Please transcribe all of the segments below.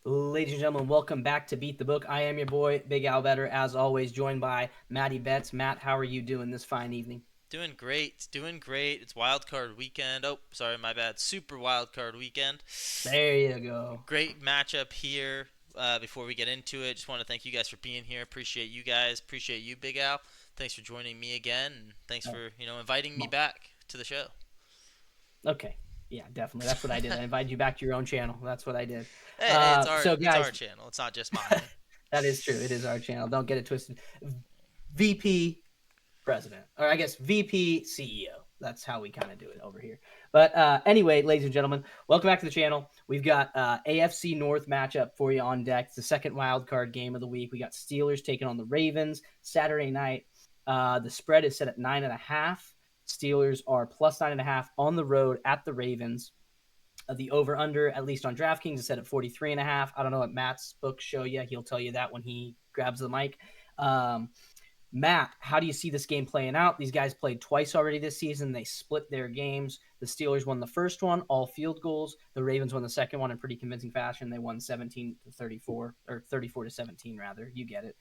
Ladies and gentlemen, welcome back to Beat the Book. I am your boy, BigAL Bettor, as always, joined by MattyBets. Matt, how are you doing this fine evening? Doing great, doing great. It's wild card weekend. Oh, sorry, my bad. Super wild card weekend. There you go. Great matchup here. Before we get into it, just want to thank you guys for being here. Appreciate you guys. Appreciate you, Big Al. Thanks for joining me again, and thanks Oh, for inviting come me on. back to the show. Okay. Yeah, definitely. That's what I did. I invited you back to your own channel. That's what I did. Hey, it's our So, it's our guys, channel. It's not just mine. that is true. It is our channel. Don't get it twisted. VP president, or I guess VP CEO. That's how we kind of do it over here. But anyway, ladies and gentlemen, welcome back to the channel. We've got AFC North matchup for you on deck. It's the second wild card game of the week. We got Steelers taking on the Ravens Saturday night. The spread is set at 9.5. Steelers are plus 9.5 on the road at the Ravens. The over under, at least on DraftKings, is set at 43.5. I don't know what Matt's books show you. He'll tell you that when he grabs the mic. Matt, how do you see this game playing out? These guys played twice already this season. They split their games. The Steelers won the first one, all field goals. The Ravens won the second one in pretty convincing fashion. They won 17-34, or 34-17, rather. You get it.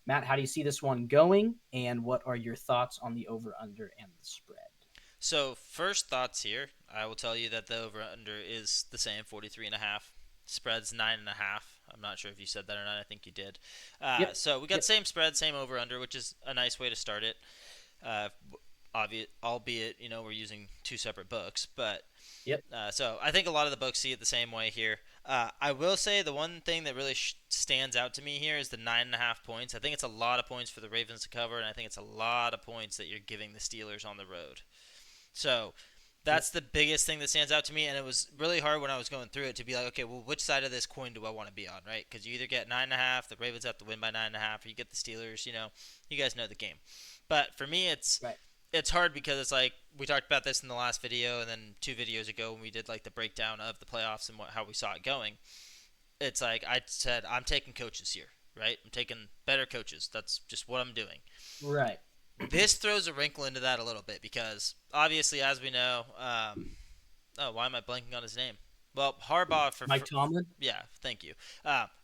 Matt, how do you see this one going? And what are your thoughts on the over under and the spread? So, first thoughts here. I will tell you that the over under is the same, 43.5. Spread's 9.5. I'm not sure if you said that or not. I think you did. Yep. So we got Yep. same spread, same over under, which is a nice way to start it. Uh, albeit we're using two separate books, but Yep. so I think a lot of the books see it the same way here. I will say the one thing that really stands out to me here is the 9.5 points. I think it's a lot of points for the Ravens to cover, and I think it's a lot of points that you're giving the Steelers on the road. So Yep. that's the biggest thing that stands out to me, and it was really hard when I was going through it to be like, okay, well, which side of this coin do I want to be on, right? Because you either get 9.5, the Ravens have to win by 9.5, or you get the Steelers. You guys know the game. But for me, it's Right. it's hard because it's like we talked about this in the last video, and then 2 videos ago when we did like the breakdown of the playoffs and how we saw it going. It's like I said, I'm taking coaches here, right? I'm taking better coaches. That's just what I'm doing. Right. This throws a wrinkle into that a little bit because obviously, as we know, oh, why am I blanking on his name? Well, Harbaugh Mike Tomlin? yeah, thank you.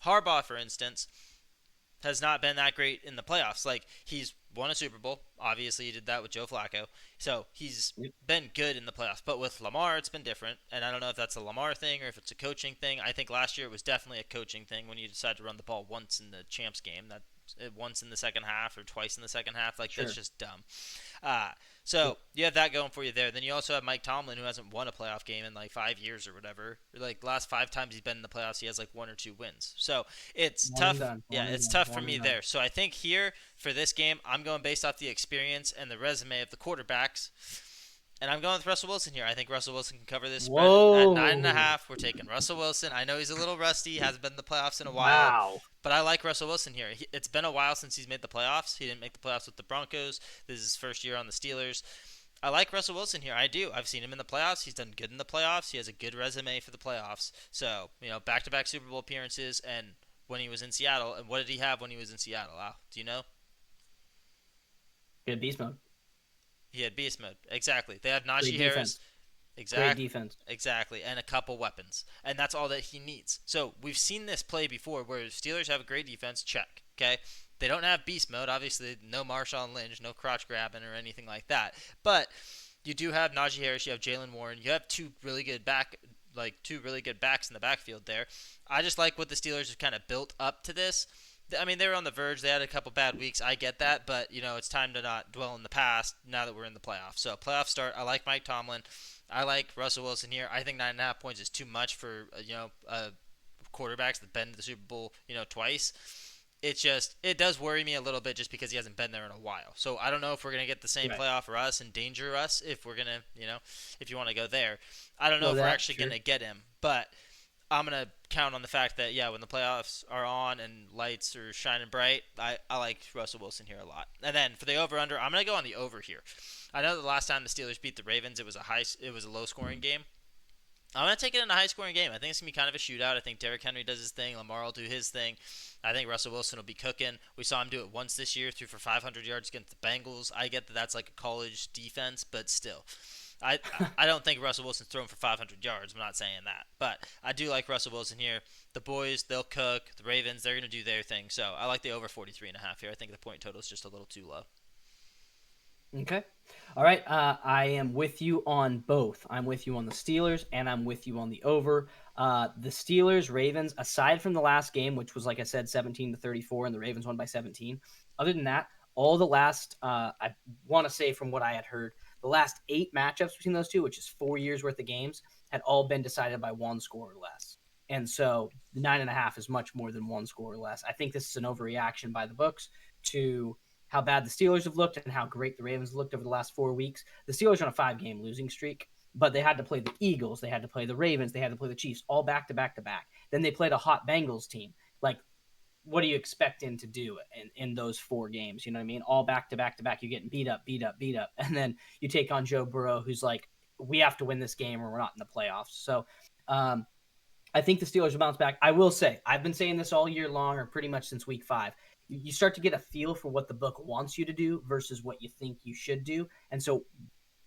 Harbaugh, for instance, has not been that great in the playoffs. Like he's won a Super Bowl. Obviously, he did that with Joe Flacco. So he's Yep. been good in the playoffs. But with Lamar, it's been different. And I don't know if that's a Lamar thing or if it's a coaching thing. I think last year it was definitely a coaching thing when you decide to run the ball once in the champs game. That once in the second half or twice in the second half. Like that's Sure. just dumb. Uh, so Yep. you have that going for you there. Then you also have Mike Tomlin, who hasn't won a playoff game in like 5 years or whatever. Like the last 5 times he's been in the playoffs, he has like 1 or 2 wins. So it's One and tough. done. Yeah, One and it's done. tough for One and me done. there. So I think here for this game, I'm going based off the experience and the resume of the quarterbacks. And I'm going with Russell Wilson here. I think Russell Wilson can cover this spread at nine and a Whoa. half. We're taking Russell Wilson. I know he's a little rusty, hasn't been in the playoffs in a while, Wow. but I like Russell Wilson here. It's been a while since he's made the playoffs. He didn't make the playoffs with the Broncos. This is his first year on the Steelers. I like Russell Wilson here. I do. I've seen him in the playoffs. He's done good in the playoffs. He has a good resume for the playoffs. So, back-to-back Super Bowl appearances and when he was in Seattle. And what did he have when he was in Seattle, Al? Do you know? Good beast mode. He had beast mode. Exactly. They have Great Najee Harris. defense. Great Exact. defense. Exactly. And a couple weapons. And that's all that he needs. So we've seen this play before where Steelers have a great defense. Check. Okay. They don't have beast mode. Obviously, no Marshawn Lynch, no crotch grabbing or anything like that. But you do have Najee Harris. You have Jalen Warren. You have two really good backs in the backfield there. I just like what the Steelers have kind of built up to this. I mean, they were on the verge. They had a couple bad weeks. I get that, but it's time to not dwell in the past now that we're in the playoffs. So playoff start. I like Mike Tomlin. I like Russell Wilson here. I think 9.5 points is too much for quarterbacks that been to the Super Bowl twice. It does worry me a little bit just because he hasn't been there in a while. So I don't know if we're gonna get the same Right. playoff for us and danger us if we're gonna if you want to go there. I don't know Go if we're that. actually Sure. gonna get him, but I'm gonna count on the fact that when the playoffs are on and lights are shining bright, I like Russell Wilson here a lot. And then for the over under, I'm gonna go on the over here. I know the last time the Steelers beat the Ravens, it was a low scoring game. I'm gonna take it in a high scoring game. I think it's gonna be kind of a shootout. I think Derrick Henry does his thing, Lamar will do his thing. I think Russell Wilson will be cooking. We saw him do it once this year, threw for 500 yards against the Bengals. I get that that's like a college defense, but still. I don't think Russell Wilson's thrown for 500 yards. I'm not saying that, but I do like Russell Wilson here. The boys, they'll cook. The Ravens, they're gonna do their thing. So I like the over 43.5 here. I think the point total is just a little too low. Okay. All right. I am with you on both. I'm with you on the Steelers and I'm with you on the over. The Steelers, Ravens, aside from the last game, which was, like I said, 17-34, and the Ravens won by 17. Other than that, all the last, I want to say from what I had heard, the last 8 matchups between those two, which is 4 years worth of games, had all been decided by one score or less. And so the 9.5 is much more than one score or less. I think this is an overreaction by the books to how bad the Steelers have looked and how great the Ravens looked over the last 4 weeks. The Steelers are on a 5-game losing streak, but they had to play the Eagles, they had to play the Ravens, they had to play the Chiefs, all back to back to back. Then they played a hot Bengals team. Like, what are you expecting to do in those 4 games? You know what I mean? All back to back to back. You're getting beat up, beat up, beat up. And then you take on Joe Burrow, who's like, we have to win this game or we're not in the playoffs. So I think the Steelers will bounce back. I will say, I've been saying this all year long, or pretty much since week 5. You start to get a feel for what the book wants you to do versus what you think you should do. And so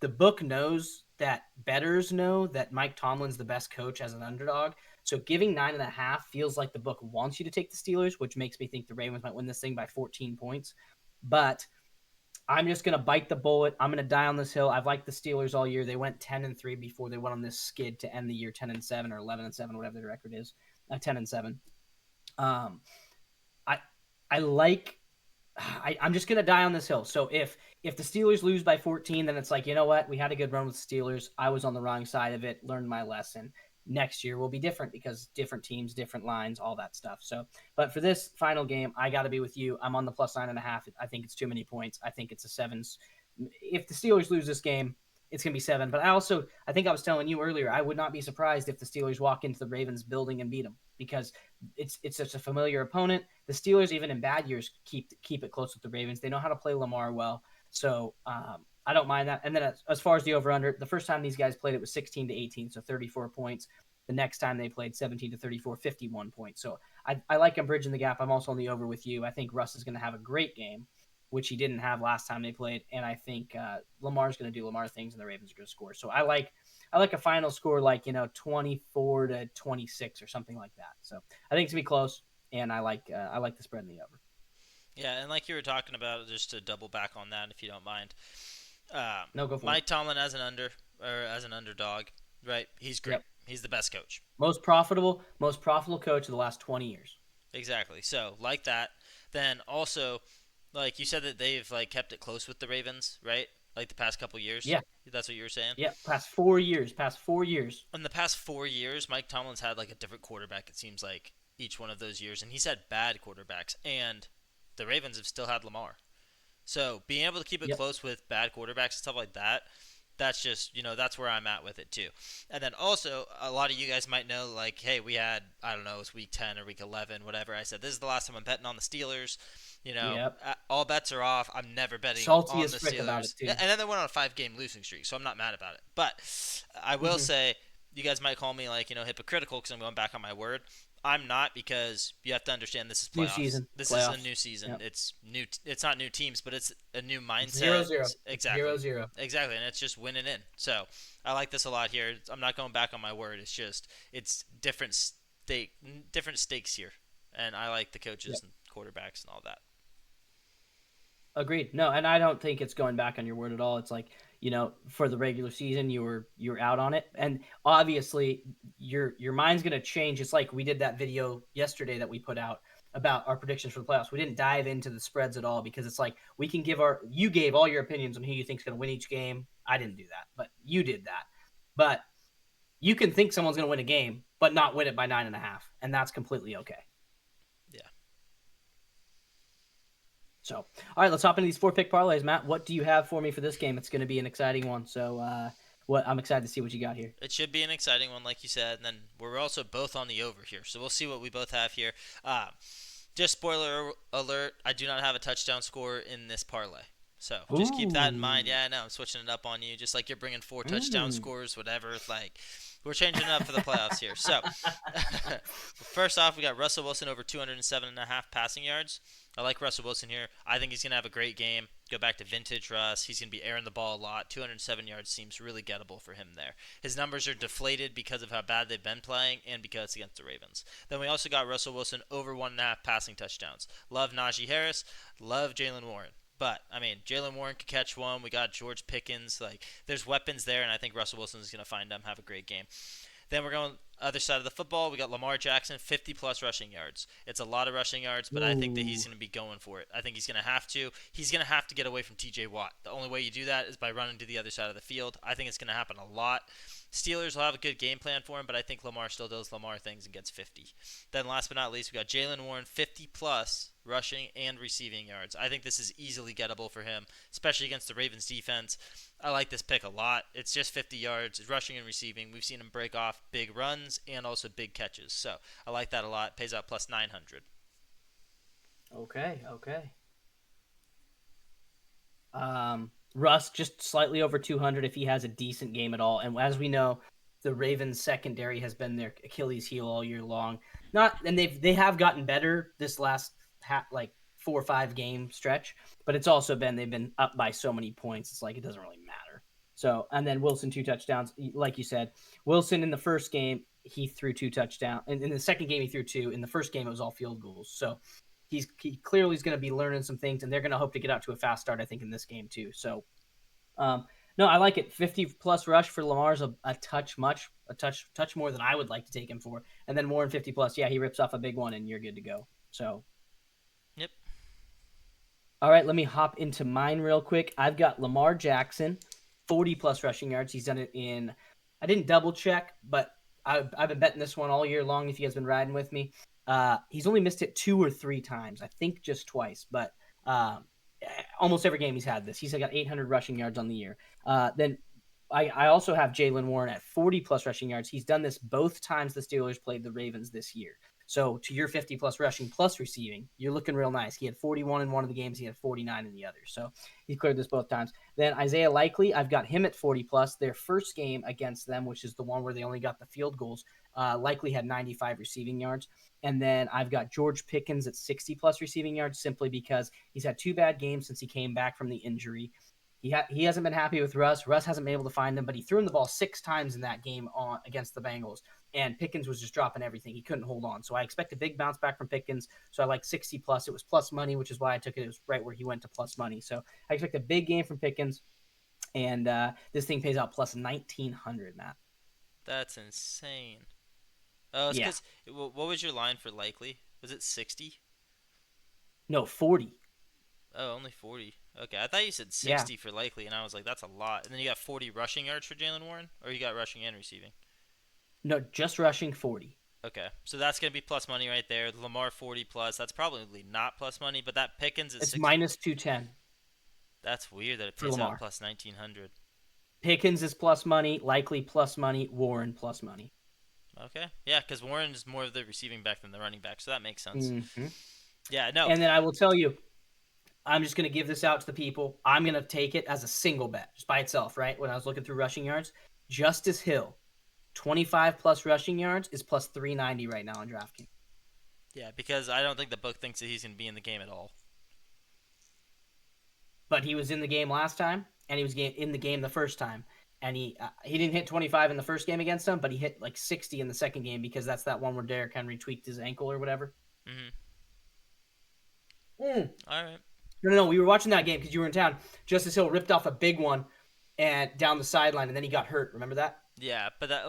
the book knows that bettors know that Mike Tomlin's the best coach as an underdog. So giving 9.5 feels like the book wants you to take the Steelers, which makes me think the Ravens might win this thing by 14 points. But I'm just going to bite the bullet. I'm going to die on this hill. I've liked the Steelers all year. They went 10-3 before they went on this skid to end the year 10-7 or 11-7, whatever their record is, 10-7. Um, I I like. I'm just gonna die on this hill. So if the Steelers lose by 14, then it's like, you know what? We had a good run with the Steelers. I was on the wrong side of it. Learned my lesson. Next year will be different because different teams, different lines, all that stuff. So, but for this final game, I got to be with you. I'm on the plus 9.5. I think it's too many points. I think it's a 7. If the Steelers lose this game, it's gonna be 7. But I think I was telling you earlier, I would not be surprised if the Steelers walk into the Ravens building and beat them because it's such a familiar opponent. The Steelers, even in bad years, keep it close with the Ravens. They know how to play Lamar well, so I don't mind that. And then as far as the over under, the first time these guys played, it was 16-18, so 34 points. The next time they played 17-34, 51 points. So I like them bridging the gap. I'm also on the over with you. I think Russ is going to have a great game, which he didn't have last time they played, and I think Lamar's going to do Lamar things, and the Ravens are going to score. So I like a final score like 24-26 or something like that. So I think it's gonna be close, and I like the spread in the over. Yeah, and like you were talking about, just to double back on that, if you don't mind, No, go for it. Mike Tomlin as an underdog, right? He's great. Yep. He's the best coach. Most profitable coach of the last 20 years. Exactly. So like that. Then also, like you said that they've like kept it close with the Ravens, right? Like the past couple years. Yeah. That's what you were saying. Yeah. Past 4 years. Past 4 years. In the past 4 years, Mike Tomlin's had like a different quarterback. It seems like each one of those years, and he's had bad quarterbacks, and the Ravens have still had Lamar. So being able to keep it Yep. close with bad quarterbacks and stuff like that, that's just that's where I'm at with it too. And then also a lot of you guys might know like, hey, we had I don't know, it's week 10 or week 11, whatever. I said this is the last time I'm betting on the Steelers. Yep. All bets are off. I'm never betting Salty on as the frick about it Steelers. too. Yeah, and then they went on a 5-game losing streak, so I'm not mad about it. But I will say, you guys might call me like hypocritical because I'm going back on my word. I'm not, because you have to understand this is New playoffs. season. This is a Playoffs. new season. Yep. It's new. It's not new teams, but it's a new It's mindset. 0-0. Exactly. 0-0. Exactly, and it's just winning in. So I like this a lot here. I'm not going back on my word. It's different stakes here, and I like the coaches Yep. and quarterbacks and all that. Agreed. No, and I don't think it's going back on your word at all. It's like, for the regular season, you're out on it, and obviously your mind's gonna change. It's like we did that video yesterday that we put out about our predictions for the playoffs. We didn't dive into the spreads at all because it's like we can you gave all your opinions on who you think's gonna win each game. I didn't do that, but you did that. But you can think someone's gonna win a game, but not win it by 9.5, and that's completely okay. Yeah. So, all right, let's hop into these 4-pick parlays. Matt, what do you have for me for this game? It's going to be an exciting one. So, I'm excited to see what you got here. It should be an exciting one, like you said. And then we're also both on the over here, so we'll see what we both have here. Just spoiler alert: I do not have a touchdown score in this parlay. So just keep that in mind. Ooh. Yeah, I know I'm switching it up on you, just like you're bringing 4 touchdown scores, whatever. Like, We're changing it up for the playoffs here. So, first off, we got Russell Wilson over 207.5 passing yards. I like Russell Wilson here. I think he's going to have a great game. Go back to vintage Russ. He's going to be airing the ball a lot. 207 yards seems really gettable for him there. His numbers are deflated because of how bad they've been playing and because it's against the Ravens. Then we also got Russell Wilson over 1.5 passing touchdowns. Love Najee Harris. Love Jalen Warren. But, I mean, Jalen Warren could catch one. We got George Pickens. Like, there's weapons there, and I think Russell Wilson is going to find them, have a great game. Then we're going other side of the football. We got Lamar Jackson, 50-plus rushing yards. It's a lot of rushing yards, but I think that he's going to be going for it. I think he's going to have to. He's going to have to get away from T.J. Watt. The only way you do that is by running to the other side of the field. I think it's going to happen a lot. Steelers will have a good game plan for him, but I think Lamar still does Lamar things and gets 50. Then last but not least, we got Jalen Warren, 50-plus rushing and receiving yards. I think this is easily gettable for him, especially against the Ravens defense. I like this pick a lot. It's just 50 yards. It's rushing and receiving. We've seen him break off big runs and also big catches. So I like that a lot. Pays out plus 900. Okay. Russ just slightly over 200 if he has a decent game at all. And as we know, the Ravens secondary has been their Achilles heel all year long. They have gotten better this last 4 or 5 game stretch, but it's also been they've been up by so many points. It's like it doesn't really matter. So, and then Wilson 2 touchdowns, like you said. Wilson in the first game he threw 2 touchdowns. In the second game he threw 2. In the first game it was all field goals. So he clearly is going to be learning some things, and they're going to hope to get out to a fast start, I think, in this game too. So, no, I like it. 50-plus rush for Lamar's a touch more than I would like to take him for. And then Warren 50-plus, yeah, he rips off a big one, and you're good to go. So, Yep. All right, let me hop into mine real quick. I've got Lamar Jackson, 40-plus rushing yards. He's done it in – I didn't double-check, but I've been betting this one all year long if you guys have been riding with me. He's only missed it 2 or 3 times. I think just twice, but almost every game he's had this. He's got 800 rushing yards on the year. Then I also have Jalen Warren at 40-plus rushing yards. He's done this both times the Steelers played the Ravens this year. So to your 50-plus rushing plus receiving, you're looking real nice. He had 41 in one of the games. He had 49 in the other. So he cleared this both times. Then Isaiah Likely, I've got him at 40-plus. Their first game against them, which is the one where they only got the field goals, Likely had 95 receiving yards. And then I've got George Pickens at 60-plus receiving yards simply because he's had 2 bad games since he came back from the injury. He hasn't been happy with Russ. Russ hasn't been able to find him, but he threw him the ball 6 times in that game against the Bengals, and Pickens was just dropping everything. He couldn't hold on. So I expect a big bounce back from Pickens. So I like 60-plus. It was plus money, which is why I took it. It was right where he went to plus money. So I expect a big game from Pickens, and this thing pays out plus 1,900, Matt. That's insane. Oh, it's because what was your line for Likely? Was it 60? No, 40. Oh, only 40. Okay, I thought you said 60 for Likely, and I was like, that's a lot. And then you got 40 rushing yards for Jalen Warren? Or you got rushing and receiving? No, just rushing 40. Okay, so that's going to be plus money right there. Lamar 40-plus. That's probably not plus money, but that Pickens is It's 60. minus 210. That's weird that it pays out plus 1,900. Pickens is plus money, Likely plus money, Warren plus money. Okay, yeah, because Warren is more of the receiving back than the running back, so that makes sense. Mm-hmm. Yeah, no. And then I will tell you, I'm just going to give this out to the people. I'm going to take it as a single bet, just by itself, right? When I was looking through rushing yards, Justice Hill, 25-plus rushing yards is plus 390 right now on DraftKings. Yeah, because I don't think the book thinks that he's going to be in the game at all. But he was in the game last time, and he was in the game the first time. And he didn't hit 25 in the first game against them, but he hit like 60 in the second game because that's that one where Derrick Henry tweaked his ankle or whatever. All right. No. We were watching that game because you were in town. Justice Hill ripped off a big one and down the sideline, and then he got hurt. Remember that? Yeah, but that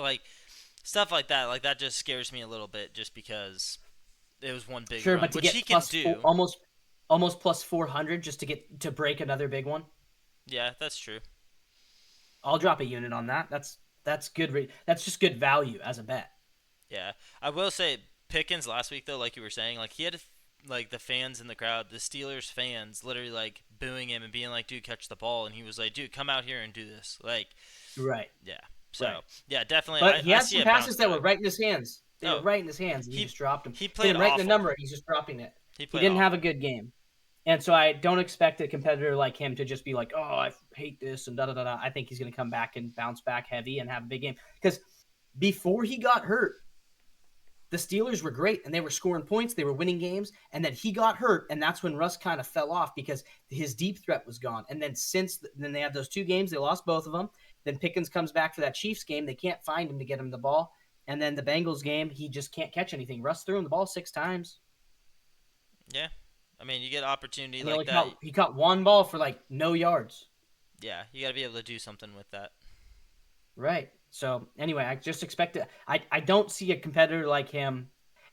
stuff like that just scares me a little bit, just because it was one big run, but to which get he can do. Almost plus 400 just to break another big one. Yeah, that's true. I'll drop a unit on that. That's good. That's just good value as a bet. Yeah, I will say Pickens last week though, like you were saying, like he had the fans in the crowd, the Steelers fans, literally like booing him and being like, "Dude, catch the ball," and he was like, "Dude, come out here and do this." Like, right. Yeah. So yeah, definitely. But he had some some passes that were right in his hands. They were right in his hands, and he just dropped them. He played right awful. in the number, and he's just dropping it. He didn't have a good game. And so I don't expect a competitor like him to just be like, oh, I hate this and da-da-da-da. I think he's going to come back and bounce back heavy and have a big game. Because before he got hurt, the Steelers were great and they were scoring points, they were winning games, and then he got hurt, and that's when Russ kind of fell off because his deep threat was gone. And then then they had those 2 games, they lost both of them. Then Pickens comes back for that Chiefs game, they can't find him to get him the ball. And then the Bengals game, he just can't catch anything. Russ threw him the ball 6 times. Yeah, I mean, you get opportunity And he like only that. caught one ball for like no yards. Yeah, you got to be able to do something with that. Right. So anyway, I just expect it. I don't see a competitor like him.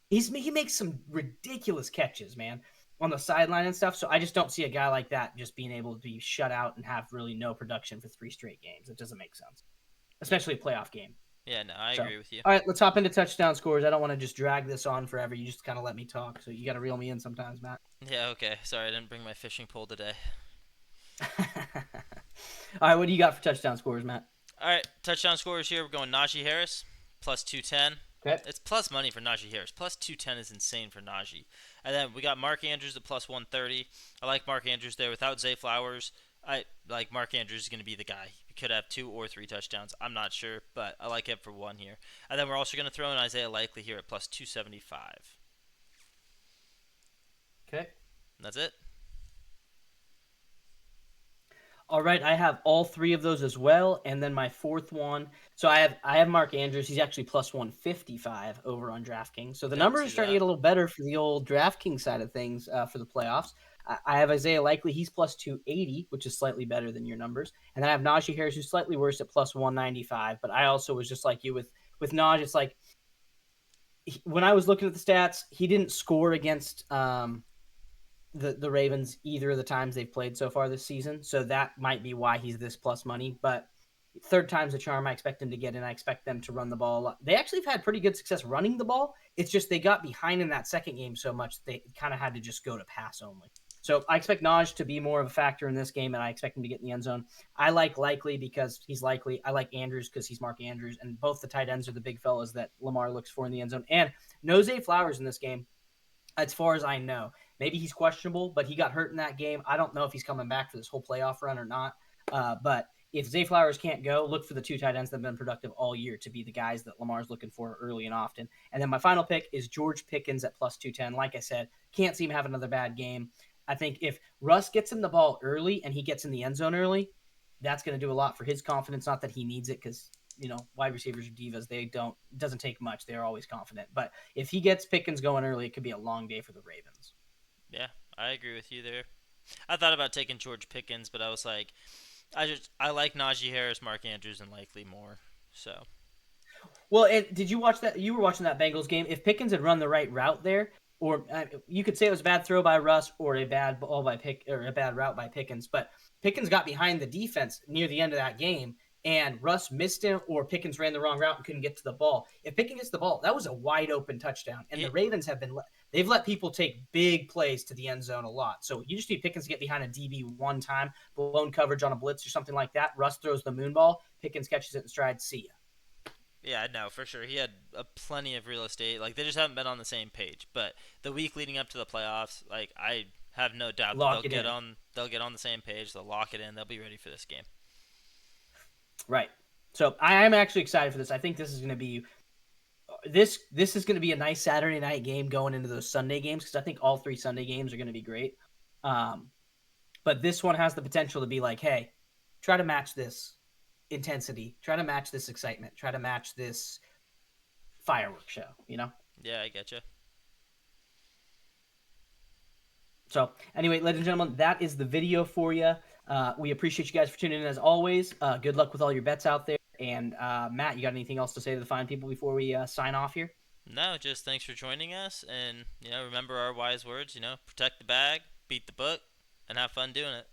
He makes some ridiculous catches, man, on the sideline and stuff. So I just don't see a guy like that just being able to be shut out and have really no production for 3 straight games. It doesn't make sense, Yeah, especially a playoff game. yeah, no, I So, agree with you. all right, let's hop into touchdown scores. I don't want to just drag this on forever. You just kind of let me talk. So you got to reel me in sometimes, Matt. Yeah, okay. Sorry, I didn't bring my fishing pole today. All right, what do you got for touchdown scores, Matt? All right, touchdown scorers here. We're going Najee Harris plus 210. Okay. It's plus money for Najee Harris. Plus 210 is insane for Najee. And then we got Mark Andrews at plus 130. I like Mark Andrews there. Without Zay Flowers, I like Mark Andrews is going to be the guy. He could have 2 or 3 touchdowns. I'm not sure, but I like him for 1 here. And then we're also going to throw in Isaiah Likely here at plus 275. Okay. And that's it. All right, I have all 3 of those as well, and then my fourth one. So I have Mark Andrews. He's actually plus 155 over on DraftKings. So the Yep, numbers are see starting to that. get a little better for the old DraftKings side of things for the playoffs. I have Isaiah Likely. He's plus 280, which is slightly better than your numbers. And then I have Najee Harris, who's slightly worse at plus 195. But I also was just like you with Najee. It's like when I was looking at the stats, he didn't score against the Ravens either of the times they've played so far this season. So that might be why he's this plus money. But third time's a charm. I expect him to get in. I expect them to run the ball a lot. They actually have had pretty good success running the ball. It's just they got behind in that second game so much they kind of had to just go to pass only. So I expect Naj to be more of a factor in this game, and I expect him to get in the end zone. I like Likely because he's likely. I like Andrews because he's Mark Andrews, and both the tight ends are the big fellas that Lamar looks for in the end zone. And no Zay Flowers in this game, as far as I know. Maybe he's questionable, but he got hurt in that game. I don't know if he's coming back for this whole playoff run or not. But if Zay Flowers can't go, look for the 2 tight ends that have been productive all year to be the guys that Lamar's looking for early and often. And then my final pick is George Pickens at plus 210. Like I said, can't see him have another bad game. I think if Russ gets him the ball early and he gets in the end zone early, that's going to do a lot for his confidence. Not that he needs it because wide receivers are divas. It doesn't take much. They're always confident. But if he gets Pickens going early, it could be a long day for the Ravens. Yeah, I agree with you there. I thought about taking George Pickens, but I was like, I like Najee Harris, Mark Andrews, and Likely more. So Well, and did you watch that? You were watching that Bengals game. If Pickens had run the right route there, or you could say it was a bad throw by Russ or a bad ball by or a bad route by Pickens, but Pickens got behind the defense near the end of that game, and Russ missed him, or Pickens ran the wrong route and couldn't get to the ball. If Pickens gets the ball, that was a wide open touchdown. And the Ravens have they've let people take big plays to the end zone a lot. So you just need Pickens to get behind a DB one time, blown coverage on a blitz or something like that. Russ throws the moon ball, Pickens catches it in stride. See ya. yeah, no, for sure. He had plenty of real estate. Like they just haven't been on the same page. But the week leading up to the playoffs, like I have no doubt that Lock it in. they'll get on the same page. They'll lock it in. They'll be ready for this game. Right. So I am actually excited for this. I think this is going to be this is going to be a nice Saturday night game going into those Sunday games because I think all 3 Sunday games are going to be great. But this one has the potential to be like, hey, try to match this intensity, try to match this excitement, try to match this fireworks show, Yeah, I get you. So anyway, ladies and gentlemen, that is the video for you. We appreciate you guys for tuning in as always. Good luck with all your bets out there. And Matt, you got anything else to say to the fine people before we sign off here? No, just thanks for joining us, and remember our wise words. Protect the bag, beat the book, and have fun doing it.